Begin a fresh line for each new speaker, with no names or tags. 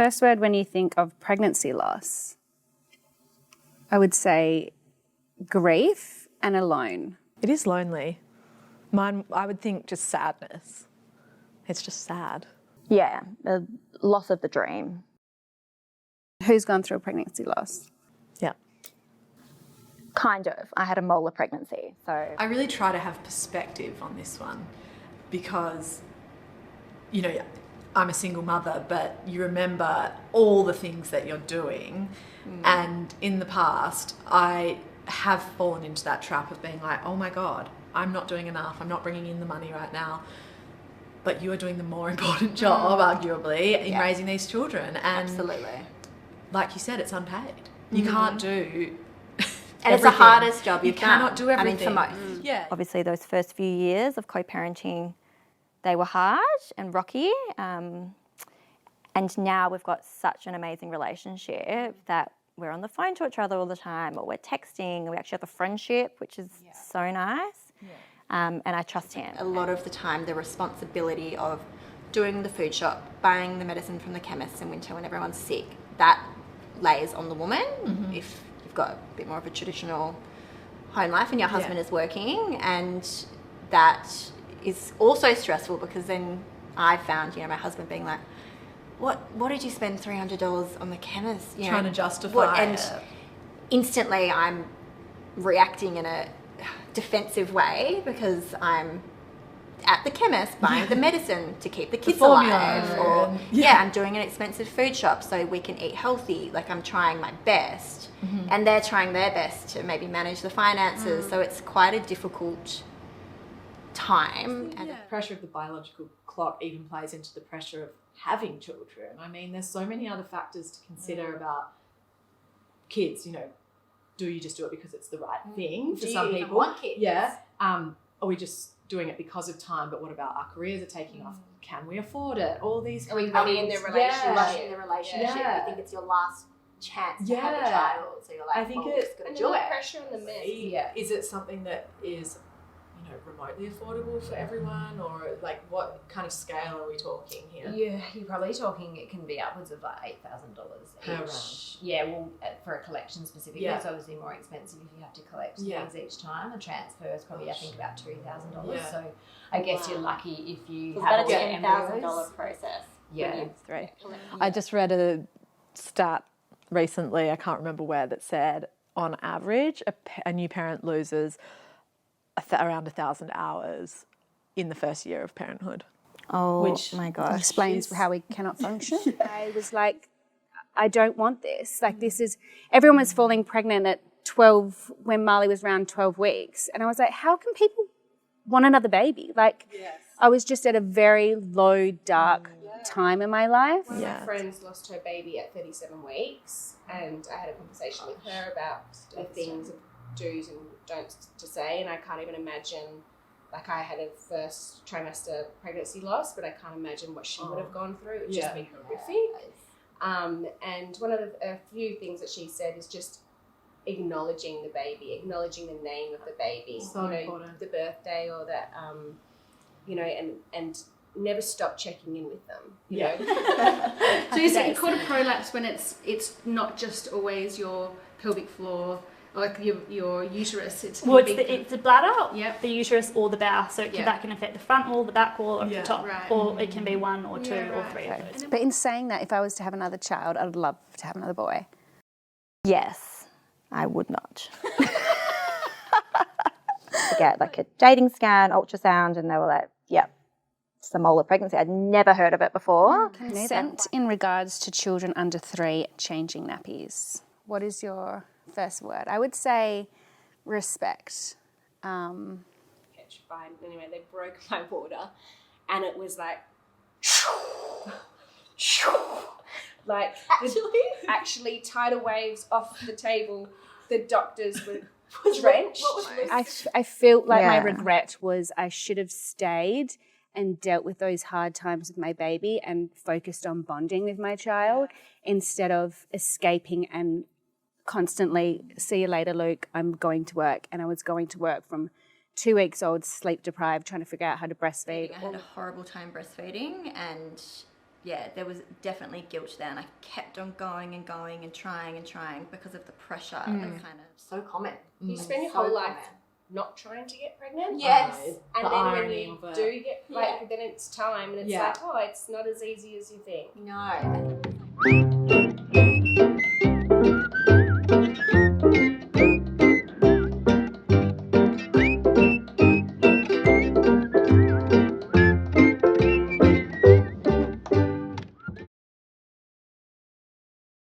first word when you think of pregnancy loss, I would say grief and alone.
It is lonely. Mine, I would think just sadness. It's just sad.
Yeah, the loss of the dream.
Who's gone through a pregnancy loss?
Yeah.
Kind of. I had a molar pregnancy, so...
I really try to have perspective on this one because, you know, I'm a single mother, but you remember all the things that you're doing. And in the past, I have fallen into that trap of being like, oh my God, I'm not doing enough. I'm not bringing in the money right now. But you are doing the more important job, arguably, in raising these children. And
Absolutely.
like you said, it's unpaid. You can't do
And it's the hardest job
you cannot do everything.
I mean, for most.
Yeah.
Obviously, those first few years of co-parenting, they were hard and rocky. And now we've got such an amazing relationship that we're on the phone to each other all the time, or we're texting, and we actually have a friendship, which is so nice. Yeah. And I trust him.
A lot of the time, the responsibility of doing the food shop, buying the medicine from the chemist in winter when everyone's sick, that lays on the woman. If you've got a bit more of a traditional home life and your husband is working, and that is also stressful because then I found, you know, my husband being like, what did you spend $300 on the chemist? You
Trying
know,
to justify
and
it.
instantly I'm reacting in a defensive way because I'm at the chemist buying the medicine to keep the kids alive, or I'm doing an expensive food shop so we can eat healthy. Like, I'm trying my best, and they're trying their best to maybe manage the finances. So it's quite a difficult time. And
The pressure of the biological clock even plays into the pressure of having children. I mean, there's so many other factors to consider about kids. You know, do you just do it because it's the right thing for some people?
Want kids?
Yeah. Are we just doing it because of time? But what about our careers are taking off? Can we afford it? All these.
Are we running in the relationship? Rushing in the relationship.
Yeah.
You think it's your last chance to have a
Yeah.
child, so you're like,
I think
well,
it-
just gonna
And
do
then the
it.
pressure and the mess.
Yeah. Is it something that is, you know, remotely affordable for everyone, or like what kind of scale are we talking here?
You're probably talking, it can be upwards of like $8,000
Per
each.
round.
Yeah, well, for a collection specifically,
Yeah.
it's obviously more expensive if you have to collect
Yeah.
things each time. A transfer is probably, I think, about $2,000.
Yeah.
So I guess you're lucky if you
It's
have
about
all
a
your
$10,000
embryos.
process.
Yeah.
Right.
I just read a stat recently, I can't remember where, that said on average a new parent loses around 1,000 hours in the first year of parenthood.
Oh,
Which
my gosh.
Explains how we cannot function. I was like, I don't want this. Like, this is, everyone was falling pregnant at 12 when Marley was around 12 weeks. And I was like, how can people want another baby? Like, I was just at a very low, dark time in my life.
One of my friends lost her baby at 37 weeks, and I had a conversation with her about the things of do's and don'ts to say, and I can't even imagine, like, I had a first trimester pregnancy loss, but I can't imagine what she would have gone through. It would just be horrific. And one of a few things that she said is just acknowledging the baby, acknowledging the name of the baby,
So important.
the birthday, or that, you know, and never stop checking in with them. You know.
So you're saying called a prolapse when it's not just always your pelvic floor, like your uterus. It's
the bladder,
Yep.
the uterus, or the bowel. So that can affect the front wall, the back wall, or the top,
Right.
or it can be one or two or three of those.
But in saying that, if I was to have another child, I'd love to have another boy.
Yes, I would not. To get like a dating scan, ultrasound, and they were like, yep, it's a molar pregnancy. I'd never heard of it before.
Consent in regards to children under 3 changing nappies. What is your first word? I would say respect.
Petrified. Anyway, they broke my water, and it was like, like actually tidal waves off the table. The doctors were drenched.
I feel like my
Yeah.
regret was I should have stayed and dealt with those hard times with my baby and focused on bonding with my child instead of escaping and constantly, see you later, Luke, I'm going to work. And I was going to work from 2 weeks old, sleep deprived, trying to figure out how to breastfeed.
I had a horrible time breastfeeding, and there was definitely guilt there, and I kept on going and going and trying because of the pressure that's kind of
so common.
You spend your whole life not trying to get pregnant.
Yes.
And
The
then when
irony
you
of it.
do get, like, then it's time, and it's
Yeah.
like, oh, it's not as easy as you think.
no.